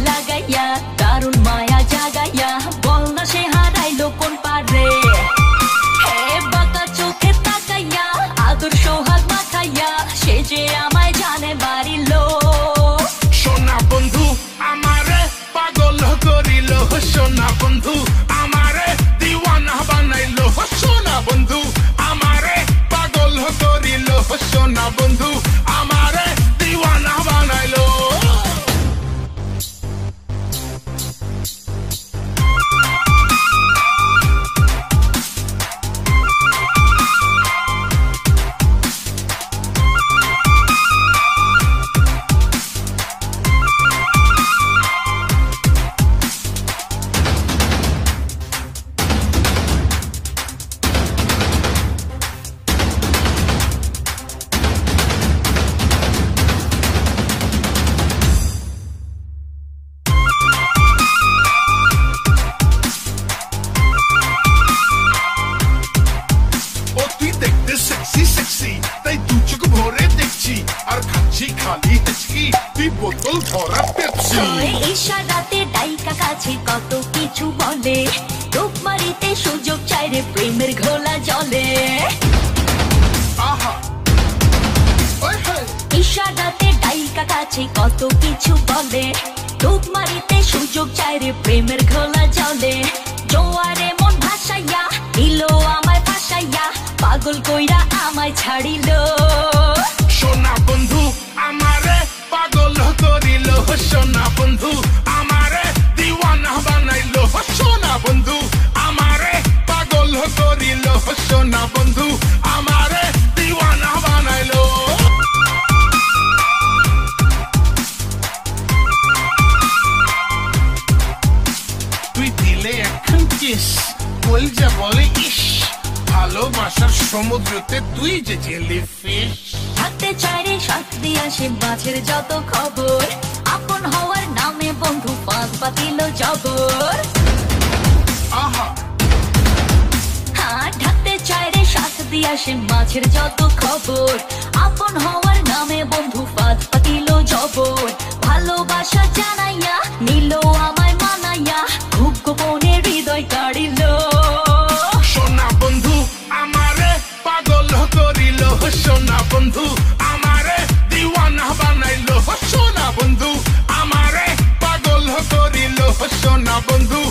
লাগাইয়া দারুণ মায়া জাগাইয়া বল না সে হারাইলো কোন পারে হে বাঁকা চোখে তাকাইয়া আদর সোহাগ মাখাইয়া সে যে আমায় জানে বাড়িলো সোনা বন্ধু আমারে পাগল করিল সোনা বন্ধু আমারে দিওয়ানা বানাইলো সোনা বন্ধু আমারে পাগল করিল সোনা বন্ধু আমারে দিওয়ানা বানাইলো তাই দু চোখ ভরে দেখছি আর খাচ্ছি খালি হেঁচকি তুই বোতল ভরা পেপসি ইশারাতে ডাইকা কাছে কত কিছু বলে রূপ মারিতে সুযোগ চাই রে প্রেমের ঘোলা জলে আহা ওই হে ইশারাতে ডাইকা কাছে কত কিছু বলে রূপ মারিতে সুযোগ চাই রে প্রেমের ঘোলা জলে জোয়ারে মন ভাসাইয়া নিল আমায় ভাসাইয়া পাগল কইরা আমায় ছাড়িলো সোনা বন্ধু আমারে পাগল করিল সোনা বন্ধু আমারে দিওয়ানা বানাইলো সোনা বন্ধু আমারে পাগল করিল সোনা বন্ধু আমারে দিওয়ানা বানাইলো তুই দিলে এখন কিস কলজা বলে ইস ভালোবাসার সমুদ্রতে তুই যে জেলিফিশ থাকতে চাই রে সাথ দিয়ে আসে মাঝের যত খবর আপন হওয়ার নামে বন্ধু পাঁচ পাতিল জবর আহা হ্যাঁ ঢাকতে চাই রে সাথ দিয়ে আসে মাঝের যত খবর আপন হওয়ার নামে বন্ধু পাঁচ পাতিল জবর ভালোবাসা জানাইয়া নিল আমায় মানাইয়া খুব গোপনে হৃদয় কাড়িল সোনা বন্ধু আমারে পাগল করিল সোনা বন্ধু আমারে দিওয়ানা বানাইলো সোনা বন্ধু আমারে পাগল করিল সোনা বন্ধু